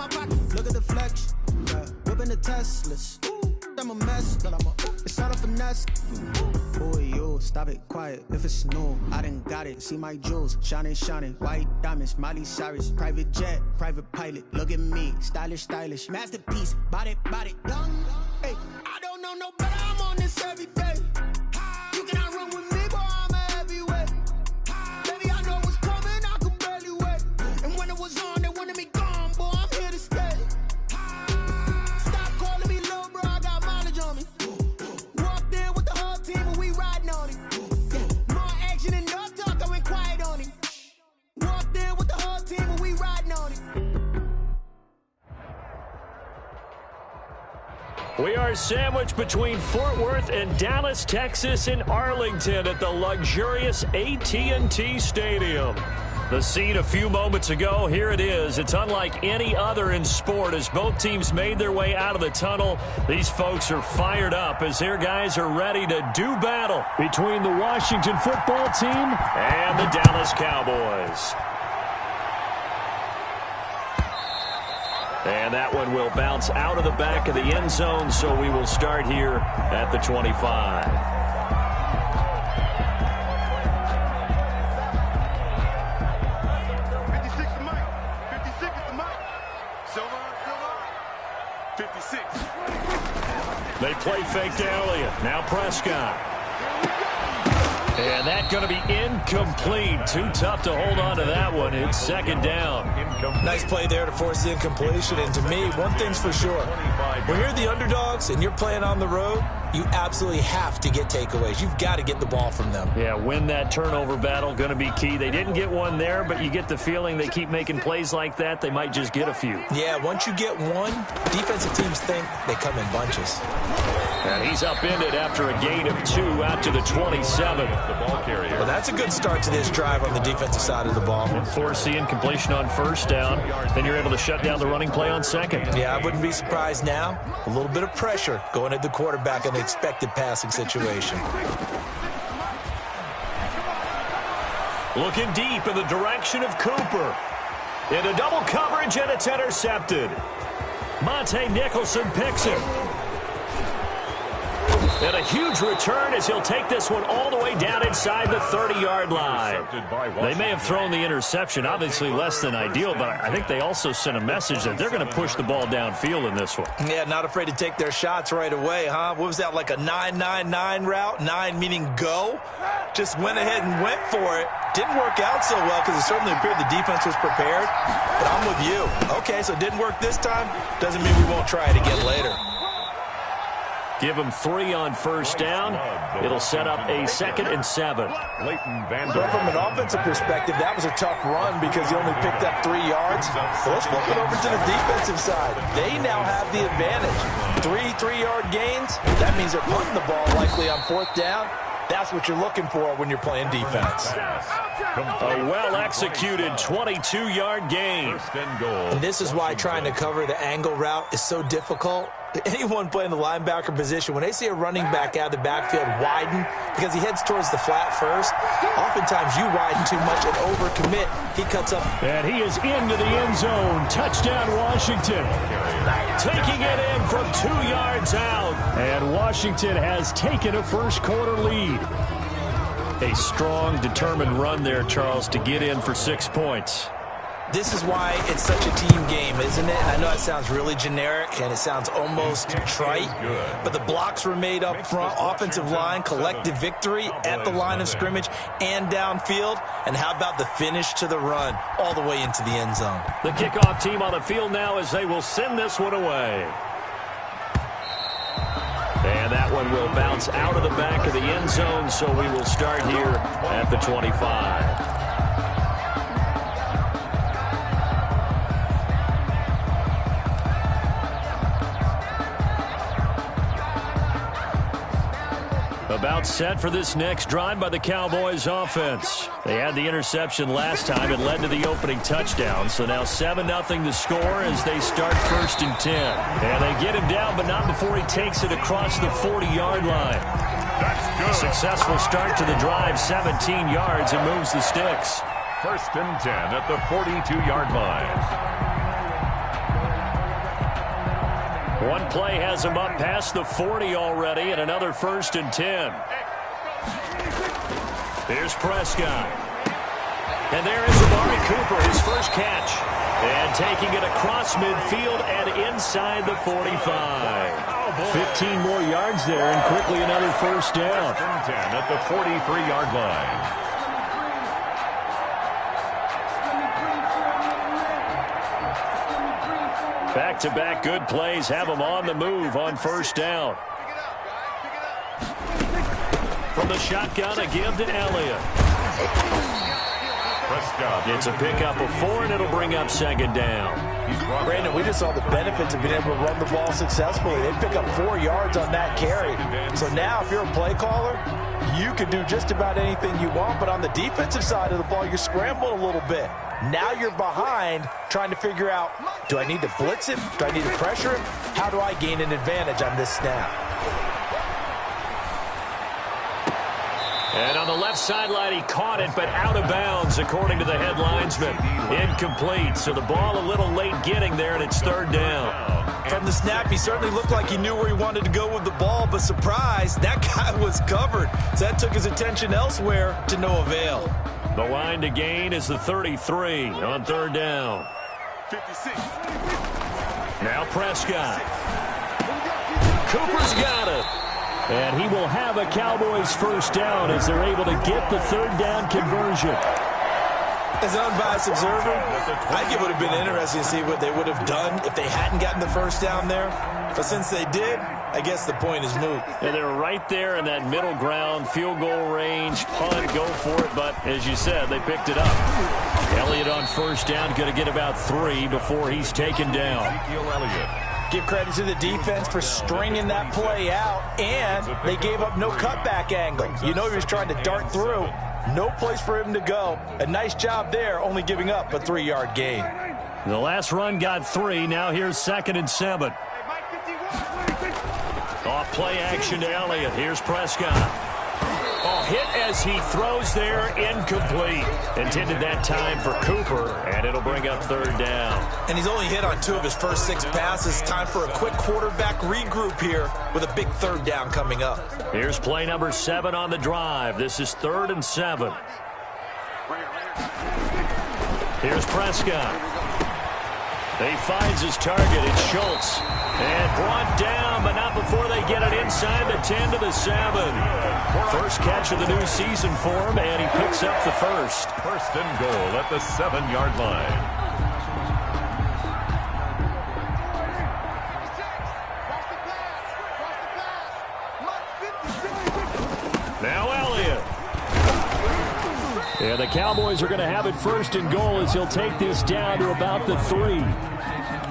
my pocket. Look at the flex. Yeah, whipping the Teslas. I'm a mess, but it's all a finesse. Boy, you stop it quiet if it's new. I done got it. See my jewels shining, shining. White diamonds, Miley Cyrus. Private jet, private pilot. Look at me, stylish, stylish. Masterpiece, body, body. Young, hey, I don't know no better. I'm on this every day. You cannot run with me, boy. I'm a heavyweight. Baby, I know what's coming. I could barely wait. And when it was on, they wanted me gone, boy. I'm here to stay. Stop calling me little bro. I got mileage on me. Walked in with the whole team and we riding on it. More action and no talk. I went quiet on it. Walked in with the whole team and we riding on it. We are sandwiched between Fort Worth and Dallas, Texas in Arlington at the luxurious AT&T Stadium. The scene a few moments ago, here it is. It's unlike any other in sport as both teams made their way out of the tunnel. These folks are fired up as their guys are ready to do battle between the Washington football team and the Dallas Cowboys. And that one will bounce out of the back of the end zone, so we will start here at the 25. They play fake to Elliott. Now Prescott. And that's going to be incomplete. Too tough to hold on to that one. It's second down. Nice play there to force the incompletion. And to me, one thing's for sure. When you're the underdogs and you're playing on the road, you absolutely have to get takeaways. You've got to get the ball from them. Yeah, win that turnover battle, going to be key. They didn't get one there, but you get the feeling they keep making plays like that, they might just get a few. Yeah, once you get one, defensive teams think they come in bunches. And he's upended after a gain of 2 out to the 27. The ball carrier. Well, that's a good start to this drive on the defensive side of the ball. And force the incompletion on first down. Then you're able to shut down the running play on second. Yeah, I wouldn't be surprised now. A little bit of pressure going at the quarterback in the expected passing situation. Looking deep in the direction of Cooper. Into double coverage, and it's intercepted. Monte Nicholson picks it. And a huge return as he'll take this one all the way down inside the 30-yard line. They may have thrown the interception, obviously less than ideal, but I think they also sent a message that they're going to push the ball downfield in this one. Yeah, not afraid to take their shots right away, huh? What was that, like a 9-9-9 route? 9 meaning go? Just went ahead and went for it. Didn't work out so well because it certainly appeared the defense was prepared. But I'm with you. Okay, so it didn't work this time. Doesn't mean we won't try it again later. Give him 3 on first down. It'll set up a 2nd and 7. But from an offensive perspective, that was a tough run because he only picked up 3 yards. So let's flip it over to the defensive side. They now have the advantage. 3 3-yard gains. That means they're punting the ball likely on 4th down. That's what you're looking for when you're playing defense. A well-executed 22-yard gain. And this is why trying to cover the angle route is so difficult. Anyone playing the linebacker position, when they see a running back out of the backfield widen because he heads towards the flat first, oftentimes you widen too much and overcommit. He cuts up. And he is into the end zone. Touchdown, Washington. Taking it in from 2 yards out. And Washington has taken a first-quarter lead. A strong, determined run there, Charles, to get in for 6 points. This is why it's such a team game, isn't it? I know it sounds really generic and it sounds almost trite, but the blocks were made up front, offensive line, collective victory at the line of scrimmage and downfield. And how about the finish to the run all the way into the end zone? The kickoff team on the field now as they will send this one away. And that one will bounce out of the back of the end zone, so we will start here at the 25. About set for this next drive by the Cowboys offense. They had the interception last time. It led to the opening touchdown. So now 7-0 to score as they start 1st and 10. And they get him down, but not before he takes it across the 40-yard line. Successful start to the drive, 17 yards, and moves the sticks. 1st and 10 at the 42-yard line. One play has him up past the 40 already, and another 1st and 10. Here's Prescott. And there is Amari Cooper, his first catch. And taking it across midfield and inside the 45. 15 more yards there, and quickly another 1st down. 10 at the 43-yard line. Back-to-back good plays have them on the move on 1st down. From the shotgun, a give to Elliott. It's a pickup of 4, and it'll bring up 2nd down. Brandon, we just saw the benefits of being able to run the ball successfully. They pick up 4 yards on that carry. So now if you're a play caller, you can do just about anything you want. But on the defensive side of the ball, you're scrambling a little bit. Now you're behind trying to figure out, do I need to blitz him? Do I need to pressure him? How do I gain an advantage on this snap? And on the left sideline, he caught it, but out of bounds, according to the head linesman. Incomplete, so the ball a little late getting there, and it's 3rd down. From the snap, he certainly looked like he knew where he wanted to go with the ball, but surprise, that guy was covered. So that took his attention elsewhere to no avail. The line to gain is the 33 on 3rd down. 56. Now Prescott. Cooper's got it. And he will have a Cowboys 1st down as they're able to get the 3rd down conversion. As an unbiased observer, I think it would have been interesting to see what they would have done if they hadn't gotten the 1st down there. But since they did, I guess the point is moot. And they're right there in that middle ground, field goal range, punt, go for it. But as you said, they picked it up. Elliott on 1st down, going to get about 3 before he's taken down. Give credit to the defense for stringing that play out, and they gave up no cutback angle. You know he was trying to dart through. No place for him to go. A nice job there, only giving up a 3-yard gain. The last run got 3. Now here's 2nd and 7. Off play action to Elliott. Here's Prescott. Oh, hit as he throws there, incomplete. Intended that time for Cooper, and it'll bring up 3rd down. And he's only hit on 2 of his first 6 passes. Time for a quick quarterback regroup here with a big 3rd down coming up. Here's play number 7 on the drive. This is 3rd and 7. Here's Prescott. He finds his target. It's Schultz. And brought down, but not before they get it inside the 10 to the 7. First catch of the new season for him, and he picks up the 1st. 1st and goal at the 7-yard line. Now Elliott. And the Cowboys are going to have it 1st and goal as he'll take this down to about the 3.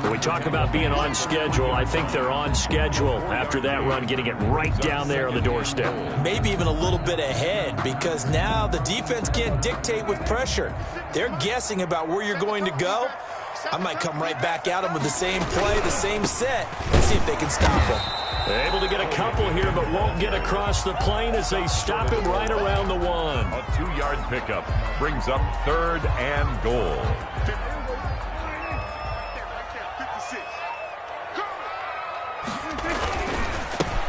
When we talk about being on schedule, I think they're on schedule after that run, getting it right down there on the doorstep. Maybe even a little bit ahead, because now the defense can't dictate with pressure. They're guessing about where you're going to go. I might come right back at them with the same play, the same set, and see if they can stop them. Able to get a couple here, but won't get across the plane as they stop him right around the 1. A 2-yard pickup brings up 3rd and goal.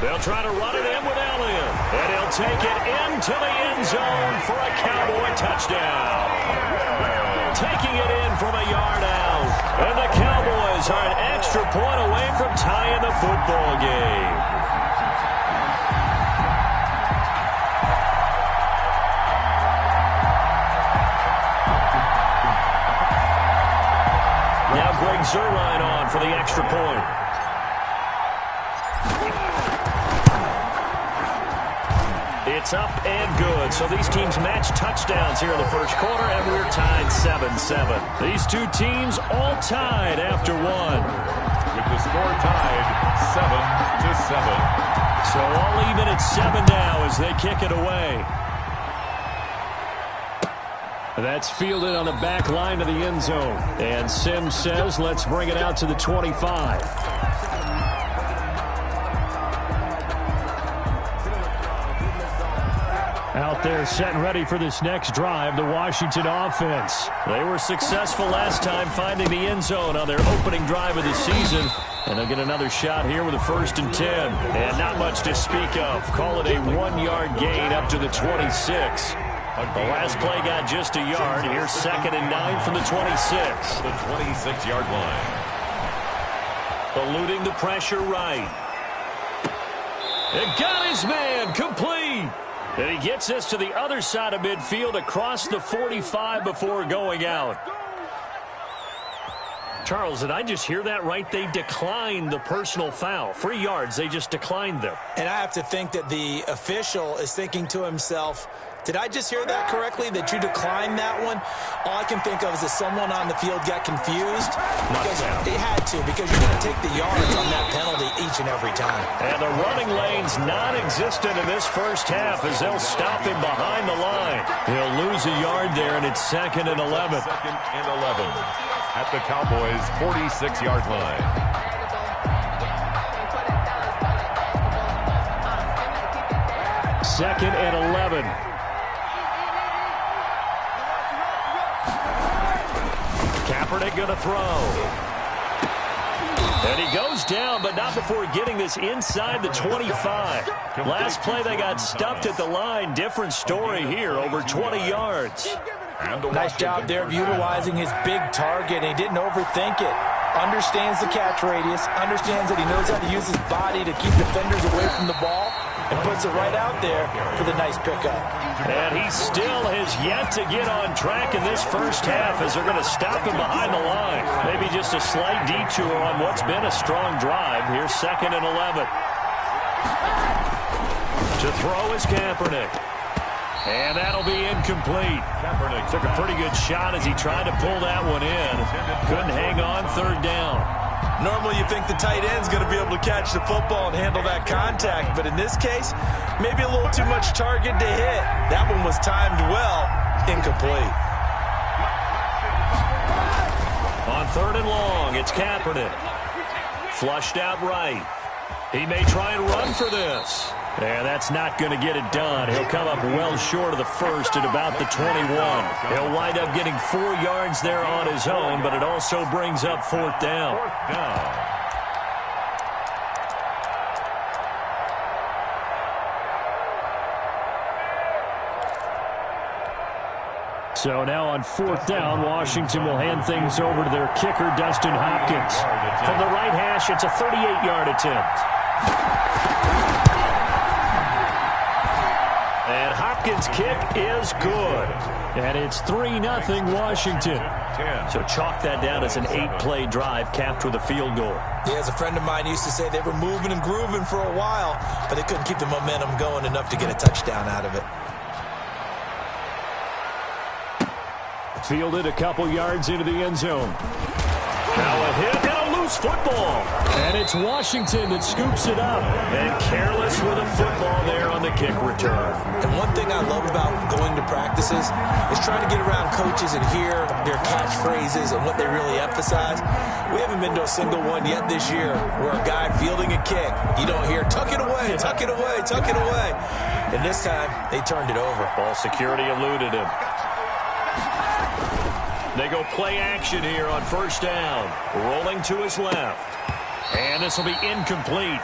They'll try to run it in with Elliott, and he'll take it into the end zone for a Cowboy touchdown. Taking it in from a yard out, and the Cowboys are an extra point away from tying the football game. Now Greg Zuerlein on for the extra point. It's up and good. So these teams match touchdowns here in the first quarter, and we're tied 7-7. These two teams all tied after 1. With the score tied 7-7. So all even at 7 now as they kick it away. That's fielded on the back line of the end zone. And Sims says, let's bring it out to the 25. Out there set and ready for this next drive, the Washington offense. They were successful last time finding the end zone on their opening drive of the season. And they'll get another shot here with a 1st and 10. And not much to speak of. Call it a 1-yard gain up to the 26. The last play got just a yard. Here's 2nd and 9 from the 26. The 26-yard line. Eluding the pressure right. It got his man complete. And he gets this to the other side of midfield across the 45 before going out. Charles, did I just hear that right? They declined the personal foul. 3 yards, they just declined them. And I have to think that the official is thinking to himself, did I just hear that correctly, that you declined that one? All I can think of is that someone on the field got confused. Because they had to, because you're going to take the yards on that penalty each and every time. And the running lane's non-existent in this first half as they'll stop him behind the line. He'll lose a yard there, and it's 2nd and 11. 2nd and 11 at the Cowboys' 46-yard line. Second and 11. Kaepernick going to throw. And he goes down, but not before getting this inside the 25. Last play, they got stuffed at the line. Different story here, over 20 yards. Nice job there of utilizing his big target. He didn't overthink it. Understands the catch radius. Understands that he knows how to use his body to keep defenders away from the ball. And puts it right out there for the nice pickup. And he still has yet to get on track in this first half as they're going to stop him behind the line. Maybe just a slight detour on what's been a strong drive. Here's 2nd and 11. To throw is Kaepernick. And that'll be incomplete. Kaepernick took a pretty good shot as he tried to pull that one in. Couldn't hang on 3rd down. Normally you think the tight end's going to be able to catch the football and handle that contact, but in this case, maybe a little too much target to hit. That one was timed well, incomplete. On 3rd and long, it's Kaepernick. Flushed out right. He may try and run for this. And that's not going to get it done. He'll come up well short of the 1st at about the 21. He'll wind up getting 4 yards there on his own, but it also brings up 4th down. So now on 4th down, Washington will hand things over to their kicker, Dustin Hopkins. From the right hash, it's a 38-yard attempt. And Hopkins' kick is good. And it's 3-0 Washington. So chalk that down as an 8-play drive capped with a field goal. Yeah, as a friend of mine used to say, they were moving and grooving for a while, but they couldn't keep the momentum going enough to get a touchdown out of it. Fielded a couple yards into the end zone. Now a hit and a loose football. And it's Washington that scoops it up. And careless with a football there on the kick return. And one thing I love about going to practices is trying to get around coaches and hear their catchphrases and what they really emphasize. We haven't been to a single one yet this year where a guy fielding a kick, you don't hear, tuck it away, tuck it away, tuck it away. And this time, they turned it over. Ball security eluded him. They go play action here on 1st down. Rolling to his left. And this will be incomplete.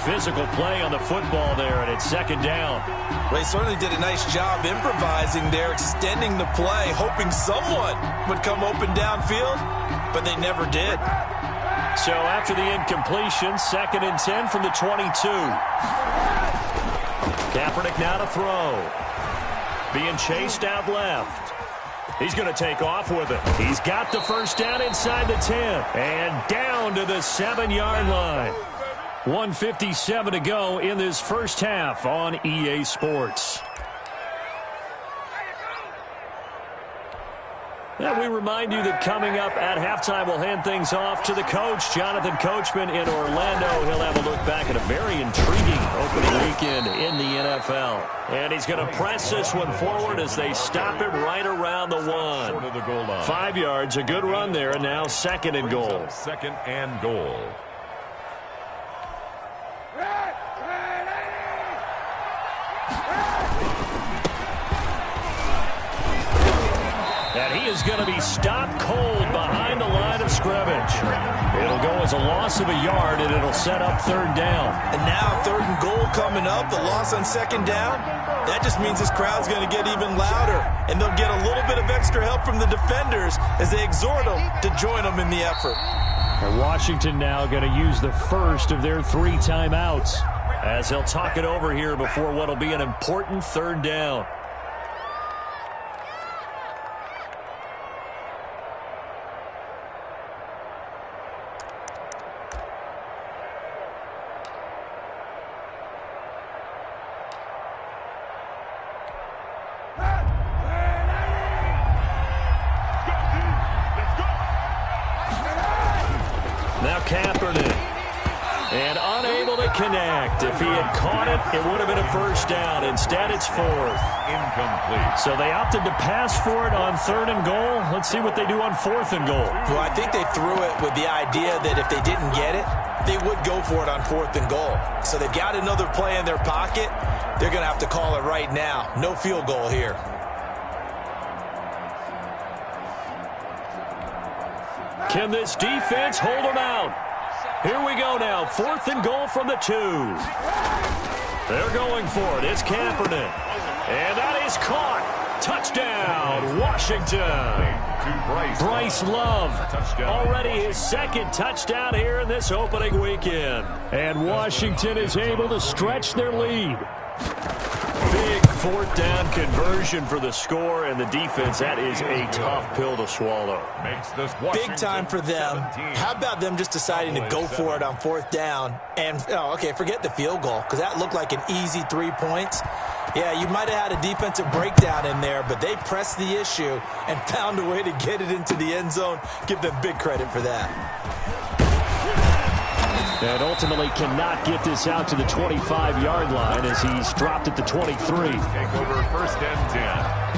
Physical play on the football there, and it's 2nd down. Well, they certainly did a nice job improvising there, extending the play, hoping someone would come open downfield, but they never did. So after the incompletion, 2nd and 10 from the 22. Kaepernick now to throw. Being chased out left. He's going to take off with it. He's got the 1st down inside the 10. And down to the 7-yard line. 1:57 to go in this first half on EA Sports. And we remind you that coming up at halftime, we'll hand things off to the coach, Jonathan Coachman in Orlando. He'll have a look back at a very intriguing opening weekend in the NFL. And he's going to press this one forward as they stop him right around the 1. 5 yards, a good run there, and now 2nd and goal. 2nd and goal. And he is going to be stopped cold behind the line of scrimmage. It'll go as a loss of a yard, and it'll set up third down. And now 3rd and goal coming up, the loss on 2nd down. That just means this crowd's going to get even louder, and they'll get a little bit of extra help from the defenders as they exhort them to join them in the effort. And Washington now going to use the first of their 3 timeouts as they'll talk it over here before what will be an important 3rd down. Connect. If he had caught it, it would have been a first down. Instead, it's 4th. Incomplete. So they opted to pass for it on 3rd and goal. Let's see what they do on 4th and goal. Well, I think they threw it with the idea that if they didn't get it, they would go for it on 4th and goal. So they've got another play in their pocket. They're going to have to call it right now. No field goal here. Can this defense hold them out? Here we go now. 4th and goal from the 2. They're going for it. It's Kaepernick. And that is caught. Touchdown, Washington. Bryce Love. Already his 2nd touchdown here in this opening weekend. And Washington is able to stretch their lead. Big 4th down conversion for the score, and the defense, that is a tough pill to swallow. Big time for them. How about them just deciding to go for it on 4th down? And, forget the field goal, because that looked like an easy 3 points. Yeah, you might have had a defensive breakdown in there, but they pressed the issue and found a way to get it into the end zone. Give them big credit for that. And ultimately cannot get this out to the 25-yard line as he's dropped at the 23. Take over 1st and 10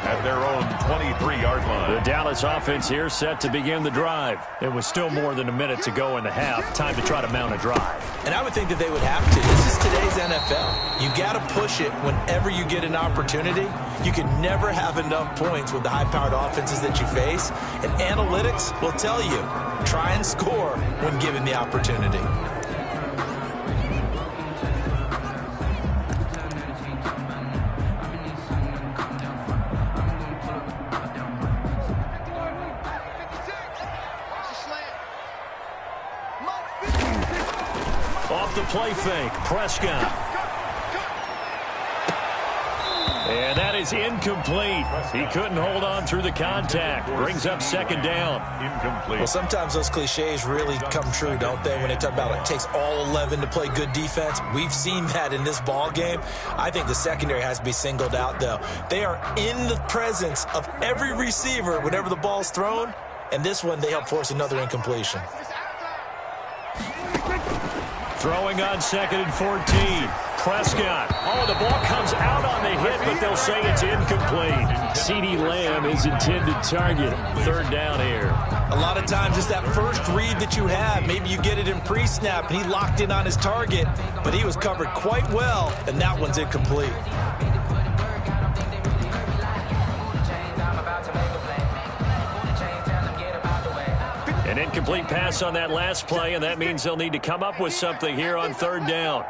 at their own 23-yard line. The Dallas offense here set to begin the drive. It was still more than a minute to go in the half. Time to try to mount a drive. And I would think that they would have to. This is today's NFL. You got to push it whenever you get an opportunity. You can never have enough points with the high-powered offenses that you face. And analytics will tell you, try and score when given the opportunity. Off the play fake, Prescott. And that is incomplete. He couldn't hold on through the contact. Brings up 2nd down. Incomplete. Well, sometimes those cliches really come true, don't they? When they talk about it takes all 11 to play good defense. We've seen that in this ball game. I think the secondary has to be singled out, though. They are in the presence of every receiver whenever the ball's thrown. And this one, they help force another incompletion. Throwing on 2nd and 14. Prescott. Oh, the ball comes out on the hit, but they'll say it's incomplete. CeeDee Lamb is intended target. 3rd down here. A lot of times it's that first read that you have. Maybe you get it in pre-snap, and he locked in on his target, but he was covered quite well, and that one's incomplete. An incomplete pass on that last play, and that means they'll need to come up with something here on 3rd down.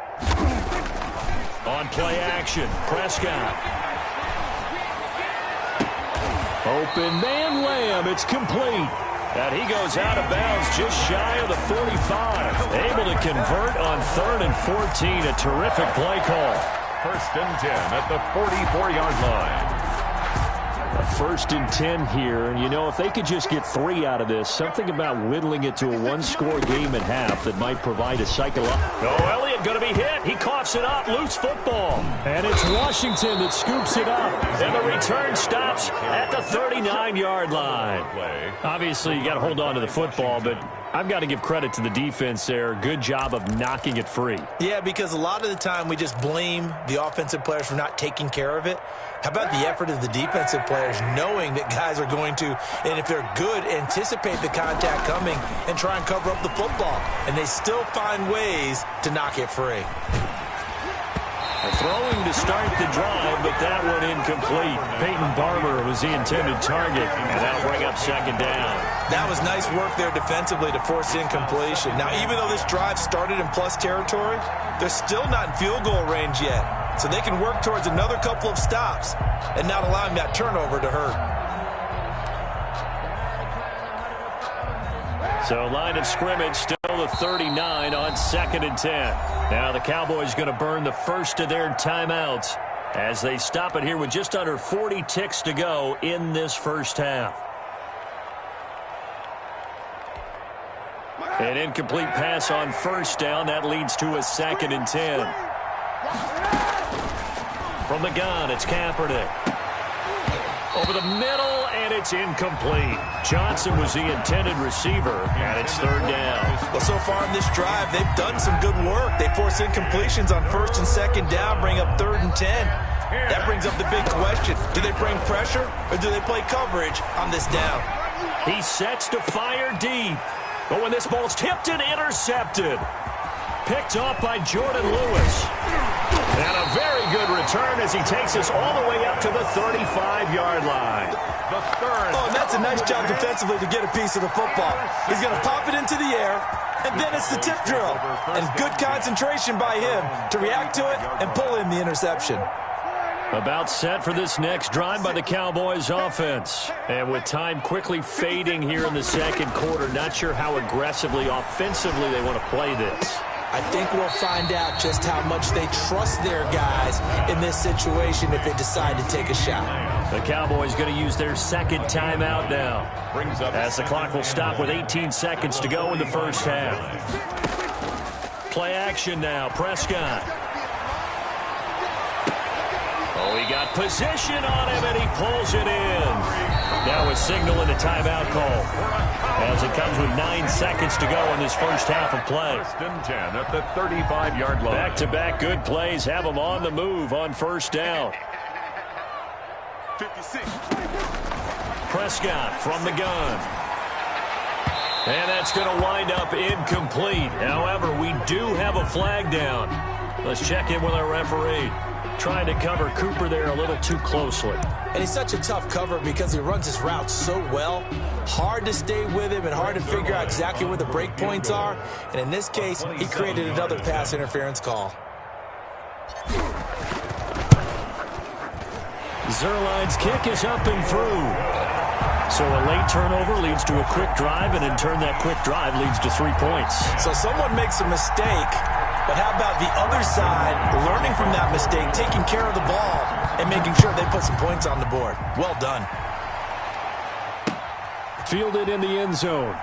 On play action, Prescott. Open man Lamb, it's complete. And he goes out of bounds just shy of the 45. Able to convert on 3rd and 14, a terrific play call. 1st and 10 at the 44-yard line. A 1st and 10 here, and you know, if they could just get 3 out of this, something about whittling it to a 1-score game at half that might provide a psychological. Oh, Elliott going to be hit. He coughs it up. Loose football. And it's Washington that scoops it up. And the return stops at the 39-yard line. Obviously, you got to hold on to the football, but I've got to give credit to the defense there. Good job of knocking it free. Yeah, because a lot of the time we just blame the offensive players for not taking care of it. How about the effort of the defensive players knowing that guys are going to, and if they're good, anticipate the contact coming and try and cover up the football. And they still find ways to knock it free. Throwing to start the drive, but that one incomplete. Peyton Barber was the intended target, and that'll bring up second down. That was nice work there defensively to force incompletion. Now, even though this drive started in plus territory, they're still not in field goal range yet. So they can work towards another couple of stops and not allowing that turnover to hurt. So line of scrimmage still the 39 on 2nd and 10. Now the Cowboys going to burn the first of their timeouts as they stop it here with just under 40 ticks to go in this first half. An incomplete pass on first down. That leads to a 2nd and 10. From the gun, it's Kaepernick. Over the middle, and it's incomplete. Johnson was the intended receiver, and it's 3rd down. Well, so far in this drive, they've done some good work. They force incompletions on 1st and 2nd down, bring up 3rd and 10. That brings up the big question. Do they bring pressure, or do they play coverage on this down? He sets to fire deep. But when this ball's tipped and intercepted. Picked off by Jordan Lewis. And a very good return as he takes us all the way up to the 35-yard line. The third. Oh, and that's a nice job defensively to get a piece of the football. He's going to pop it into the air, and then it's the tip drill. And good concentration by him to react to it and pull in the interception. About set for this next drive by the Cowboys offense. And with time quickly fading here in the second quarter, not sure how aggressively, offensively they want to play this. I think we'll find out just how much they trust their guys in this situation if they decide to take a shot. The Cowboys going to use their second timeout now. As the clock will stop with 18 seconds to go in the first half. Play action now. Prescott. Oh, he got position on him, and he pulls it in. Now a signal and a timeout call as it comes with 9 seconds to go in this first half of play. 1st and 10 at the 35-yard line. Back-to-back good plays have them on the move on first down. 56. Prescott from the gun. And that's going to wind up incomplete. However, we do have a flag down. Let's check in with our referee. Trying to cover Cooper there a little too closely. And he's such a tough cover because he runs his route so well. Hard to stay with him and hard to figure out exactly where the break points are. And in this case, he created another pass interference call. Zerline's kick is up and through. So a late turnover leads to a quick drive, and in turn that quick drive leads to 3 points. So someone makes a mistake, but how about the other side learning from that mistake, taking care of the ball, and making sure they put some points on the board? Well done. Fielded in the end zone.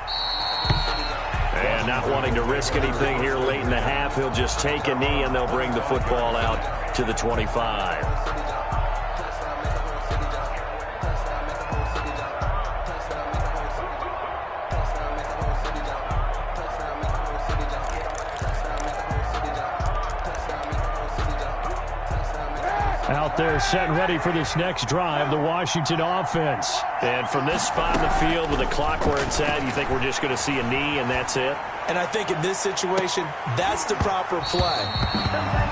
And not wanting to risk anything here late in the half, he'll just take a knee, and they'll bring the football out to the 25. Out there set and ready for this next drive, the Washington offense. And from this spot in the field with the clock where it's at, you think we're just going to see a knee and that's it? And I think in this situation, that's the proper play.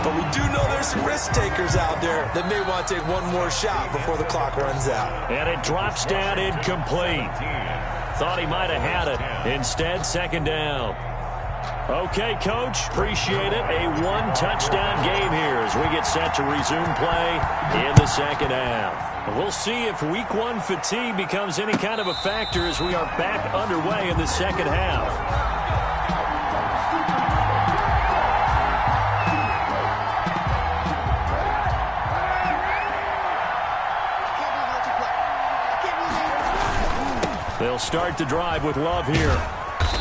But we do know there's some risk takers out there that may want to take one more shot before the clock runs out. And it drops down incomplete. Thought he might have had it. Instead, 2nd down. Okay, Coach, appreciate it. A one-touchdown game here as we get set to resume play in the second half. We'll see if Week 1 fatigue becomes any kind of a factor as we are back underway in the second half. They'll start the drive with Love here.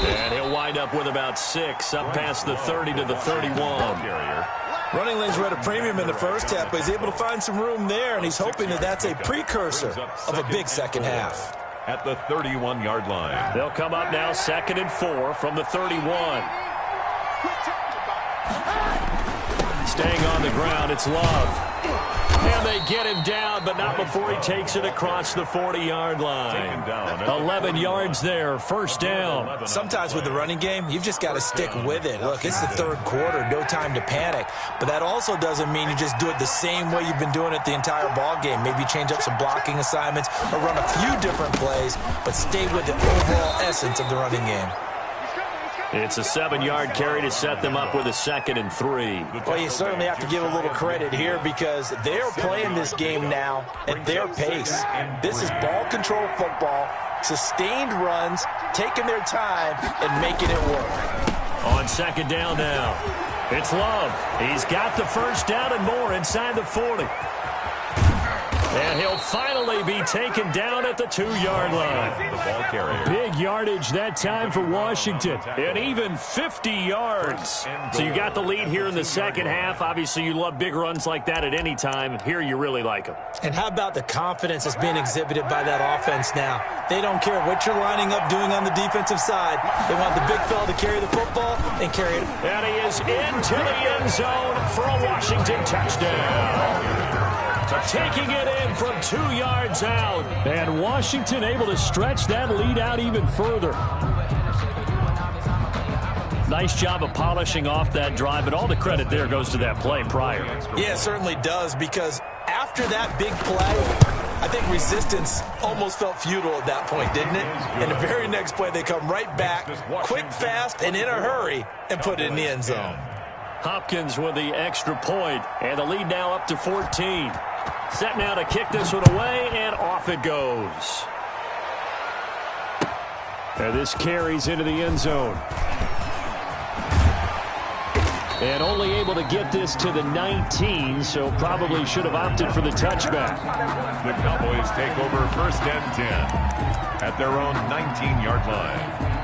And he'll wind up with about 6, up past the 30 to the 31. Running lanes were at a premium in the first half, but he's able to find some room there, and he's hoping that that's a precursor of a big second half. At the 31-yard line. They'll come up now 2nd and 4 from the 31. Staying on the ground, it's Love. And they get him down, but not before he takes it across the 40-yard line. 11 yards there, first down. Sometimes with the running game, you've just got to stick with it. Look, it's the third quarter, no time to panic. But that also doesn't mean you just do it the same way you've been doing it the entire ball game. Maybe change up some blocking assignments or run a few different plays, but stay with the overall essence of the running game. It's a 7-yard carry to set them up with a 2nd and 3. Well, you certainly have to give a little credit here because they're playing this game now at their pace. This is ball control football, sustained runs, taking their time, and making it work. On 2nd down now, it's Love. He's got the first down and more inside the 40. And he'll finally be taken down at the 2-yard line. The ball carrier. Big yardage that time for Washington. And even 50 yards. So you got the lead here in the second half. Obviously, you love big runs like that at any time. Here, you really like them. And how about the confidence that's being exhibited by that offense now? They don't care what you're lining up doing on the defensive side. They want the big fella to carry the football and carry it. And he is into the end zone for a Washington touchdown. Taking it in from 2 yards out. And Washington able to stretch that lead out even further. Nice job of polishing off that drive, but all the credit there goes to that play prior. Yeah, it certainly does, because after that big play, I think resistance almost felt futile at that point, didn't it? And the very next play, they come right back, quick, fast, and in a hurry, and put it in the end zone. Hopkins with the extra point, and the lead now up to 14. Set now to kick this one away, and off it goes. And this carries into the end zone. And only able to get this to the 19, so probably should have opted for the touchback. The Cowboys take over 1st and 10 at their own 19-yard line.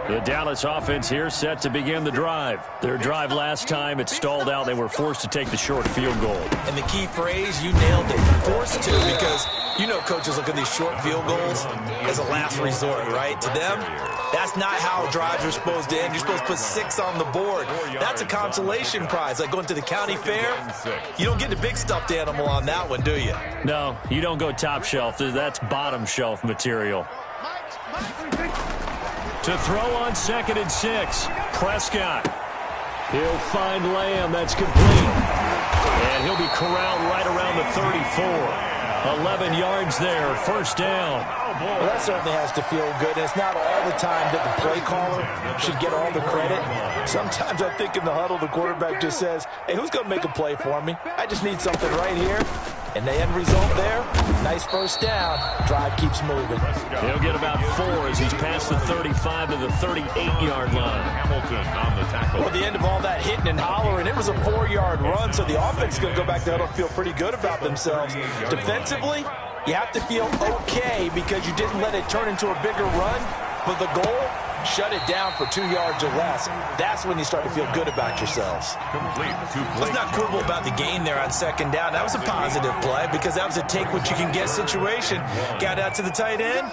The Dallas offense here set to begin the drive. Their drive last time, it stalled out. They were forced to take the short field goal. And the key phrase, you nailed it, forced to, because you know coaches look at these short field goals as a last resort, right? To them, that's not how drives are supposed to end. You're supposed to put 6 on the board. That's a consolation prize, like going to the county fair. You don't get the big stuffed animal on that one, do you? No, you don't go top shelf. That's bottom shelf material. To throw on 2nd and 6. Prescott. He'll find Lamb. That's complete. And he'll be corralled right around the 34. 11 yards there. First down. Well, that certainly has to feel good. And it's not all the time that the play caller should get all the credit. Sometimes I think in the huddle, the quarterback just says, hey, who's going to make a play for me? I just need something right here. And the end result there, nice first down. Drive keeps moving. He'll get about 4 as he's past the 35 to the 38-yard line. Hamilton on the tackle. Well, at the end of all that hitting and hollering, it was a 4-yard run, so the offense is going to go back there and feel pretty good about themselves. Defensively, you have to feel okay because you didn't let it turn into a bigger run, but the goal, shut it down for 2 yards or less. That's when you start to feel good about yourselves. Let's not quibble about the gain there on 2nd down. That was a positive play because that was a take-what-you-can-get situation. Got out to the tight end.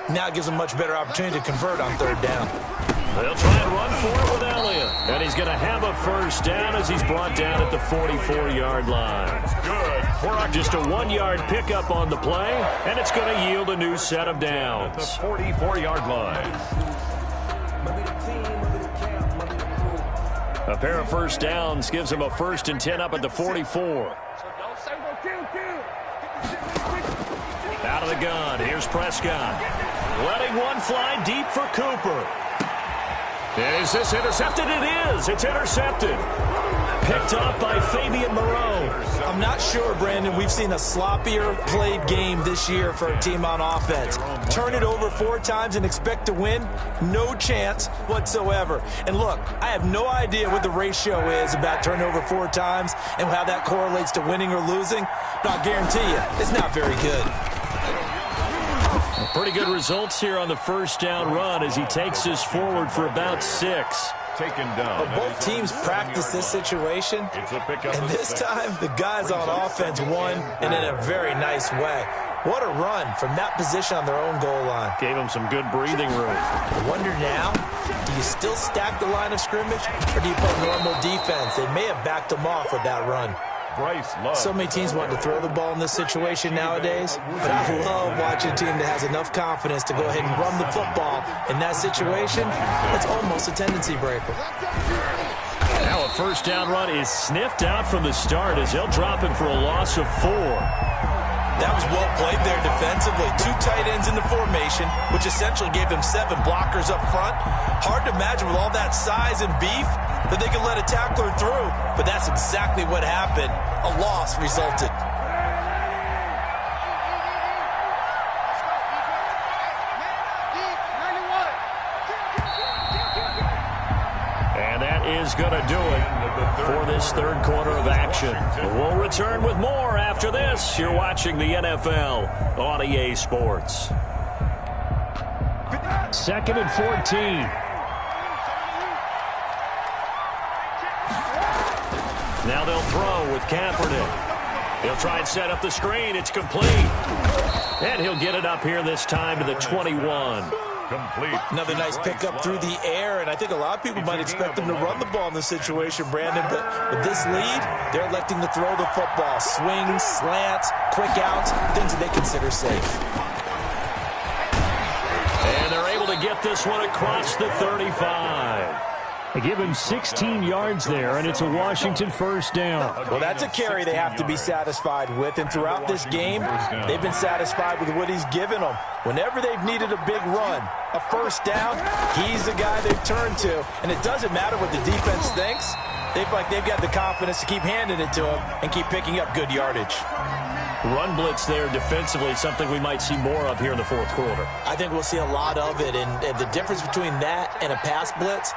Now it gives them a much better opportunity to convert on 3rd down. They'll try and run for it with Elliott. And he's going to have a first down as he's brought down at the 44-yard line. Good. Just a 1-yard pickup on the play, and it's going to yield a new set of downs. At the 44-yard line. A pair of first downs gives him a 1st and 10 up at the 44. Out of the gun, here's Prescott. Letting one fly deep for Cooper. Is this intercepted? It is. It's intercepted. Picked up by Fabian Moreau. I'm not sure, Brandon, we've seen a sloppier played game this year for a team on offense. Turn it over 4 times and expect to win? No chance whatsoever. And look, I have no idea what the ratio is about turnover 4 times and how that correlates to winning or losing, but I'll guarantee you, it's not very good. Pretty good results here on the first down run as he takes us forward for about 6. taken down. Well, both teams practice this situation, and this time the guys on offense won, and in a very nice way. What a run from that position on their own goal line. Gave them some good breathing room. I wonder now, do you still stack the line of scrimmage, or do you play normal defense? They may have backed them off with that run. So many teams want to throw the ball in this situation nowadays, but I love watching a team that has enough confidence to go ahead and run the football. In that situation, it's almost a tendency breaker. Now a first down run is sniffed out from the start as they'll drop him for a loss of 4. That was well played there defensively. 2 tight ends in the formation, which essentially gave them 7 blockers up front. Hard to imagine with all that size and beef that they could let a tackler through, but that's exactly what happened. A loss resulted. And that is going to do it for this third quarter of action. We'll return with more after this. You're watching the NFL on EA Sports. 2nd and 14. Now they'll throw with Kaepernick. He'll try and set up the screen. It's complete. And he'll get it up here this time to the 21. Complete. Another nice pickup through the air, and I think a lot of people might expect them to run the ball in this situation, Brandon, but with this lead, they're electing to throw the football. Swings, slants, quick outs, things that they consider safe. And they're able to get this one across the 35. They give him 16 yards there, and it's a Washington first down. Well, that's a carry they have to be satisfied with, and throughout this game, they've been satisfied with what he's given them. Whenever they've needed a big run, a first down, he's the guy they've turned to, and it doesn't matter what the defense thinks. They've got the confidence to keep handing it to him and keep picking up good yardage. Run blitz there defensively, something we might see more of here in the fourth quarter. I think we'll see a lot of it, and the difference between that and a pass blitz,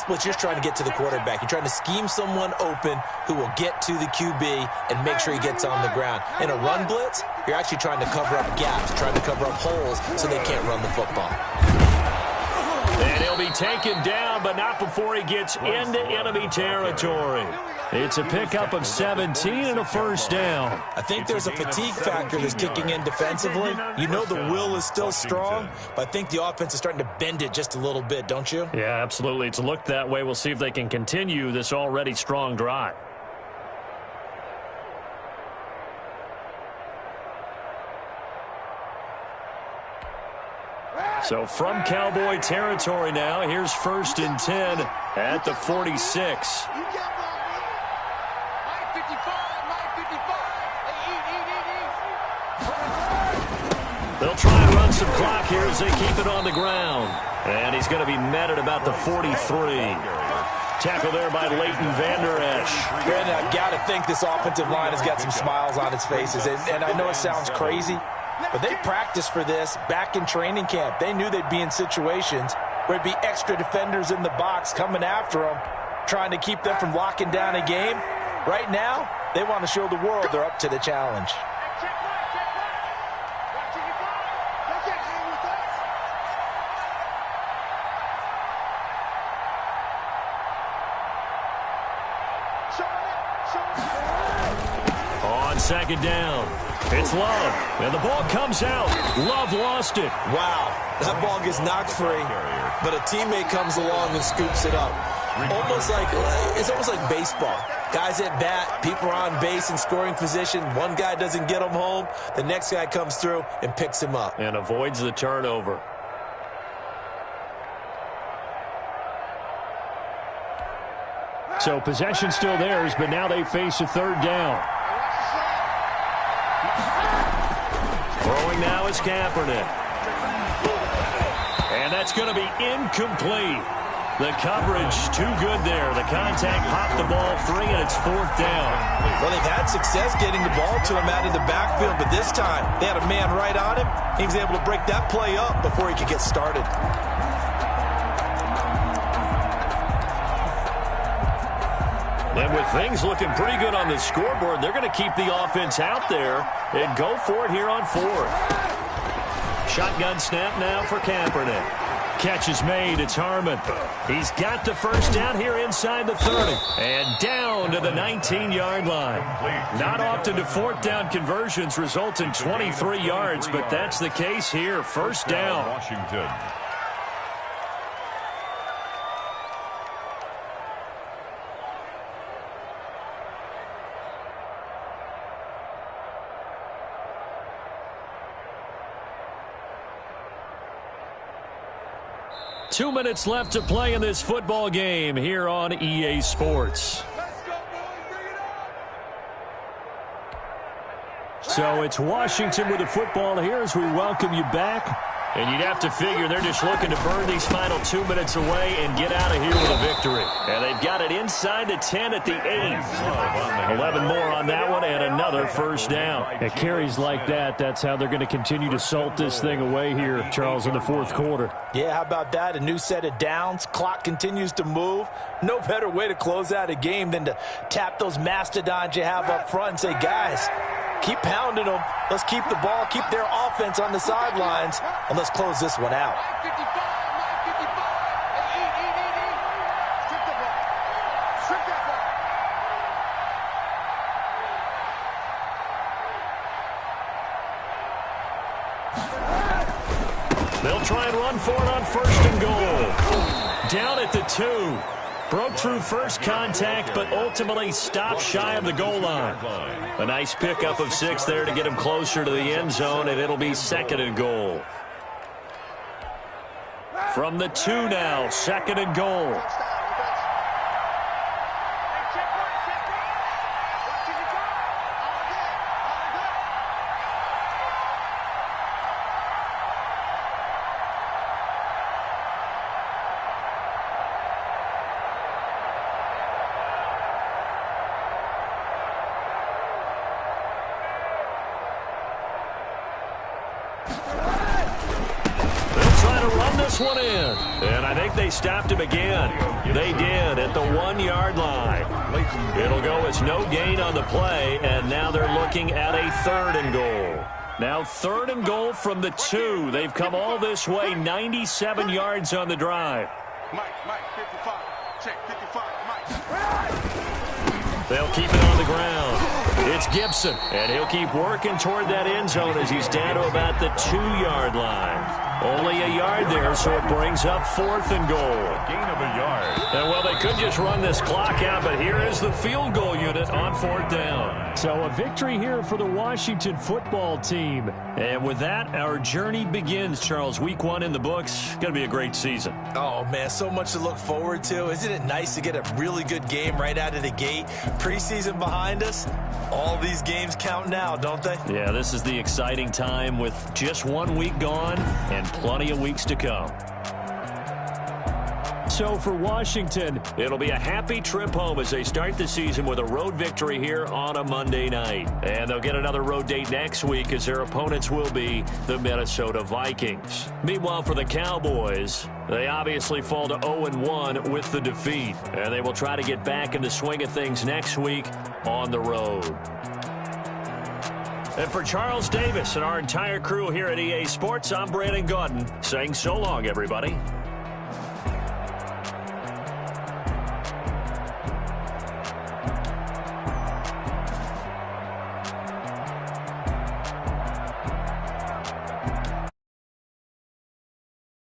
you're just trying to get to the quarterback. You're trying to scheme someone open who will get to the QB and make sure he gets on the ground. In a run blitz, you're actually trying to cover up gaps, trying to cover up holes so they can't run the football. And he'll be taken down, but not before he gets into enemy territory. It's a pickup of 17 and a first down. I think there's a fatigue factor that's kicking in defensively. You know the will is still strong, but I think the offense is starting to bend it just a little bit, don't you? Yeah, absolutely. It's looked that way. We'll see if they can continue this already strong drive. So from Cowboy territory now, here's 1st and 10 at the 46. They'll try and run some clock here as they keep it on the ground. And he's going to be met at about the 43. Tackle there by Leighton Vander Esch. Brandon, I've got to think this offensive line has got some smiles on its faces. And I know it sounds crazy, but they practiced for this back in training camp. They knew they'd be in situations where it'd be extra defenders in the box coming after them, trying to keep them from locking down a game. Right now, they want to show the world they're up to the challenge. On 2nd down, it's Love, and the ball comes out. Love lost it. Wow, that ball gets knocked free, but a teammate comes along and scoops it up. It's almost like baseball. Guys at bat, people are on base in scoring position. One guy doesn't get him home. The next guy comes through and picks him up. And avoids the turnover. So possession still theirs, but now they face a 3rd down. Throwing now is Kaepernick. And that's going to be incomplete. The coverage too good there. The contact popped the ball free, and it's 4th down. Well, they've had success getting the ball to him out of the backfield, but this time they had a man right on him. He was able to break that play up before he could get started. And with things looking pretty good on the scoreboard, they're going to keep the offense out there and go for it here on 4th. Shotgun snap now for Kaepernick. Catch is made. It's Harmon. He's got the first down here inside the 30. And down to the 19-yard line. Not often do fourth down conversions result in 23 yards, but that's the case here. First down. Washington. Two minutes left to play in this football game here on EA Sports. So it's Washington with the football here as we welcome you back. And you'd have to figure they're just looking to burn these final 2 minutes away and get out of here with a victory. And they've got it inside the 10 at the 8. 11 more on that one and another first down. At carries like that, that's how they're going to continue to salt this thing away here, Charles, in the fourth quarter. Yeah, how about that? A new set of downs. Clock continues to move. No better way to close out a game than to tap those mastodons you have up front and say, guys, keep pounding them. Let's keep the ball, keep their offense on the sidelines, and let's close this one out. They'll try and run for it on first and goal. Down at the 2. Broke through first contact, but ultimately stopped shy of the goal line. A nice pickup of 6 there to get him closer to the end zone, and it'll be second and goal. From the 2 now, second and goal. One in, and I think they stopped him again. They did at the 1-yard line. It'll go as no gain on the play, and now they're looking at a third and goal. Now third and goal from the 2. They've come all this way, 97 yards on the drive. Mike, 55. Check, 55, Mike. They'll keep it on the ground. It's Gibson, and he'll keep working toward that end zone as he's down to about the 2-yard line. Only a yard there, so it brings up fourth and goal. Gain of a yard. And, well, they could just run this clock out, but here is the field goal unit on fourth down. So a victory here for the Washington football team. And with that, our journey begins, Charles. Week 1 in the books. Going to be a great season. Oh, man, so much to look forward to. Isn't it nice to get a really good game right out of the gate? Preseason behind us. All these games count now, don't they? Yeah, this is the exciting time with just 1 week gone and plenty of weeks to come. So for Washington, it'll be a happy trip home as they start the season with a road victory here on a Monday night. And they'll get another road date next week as their opponents will be the Minnesota Vikings. Meanwhile, for the Cowboys, they obviously fall to 0-1 with the defeat. And they will try to get back in the swing of things next week on the road. And for Charles Davis and our entire crew here at EA Sports, I'm Brandon Gaudin saying so long, everybody.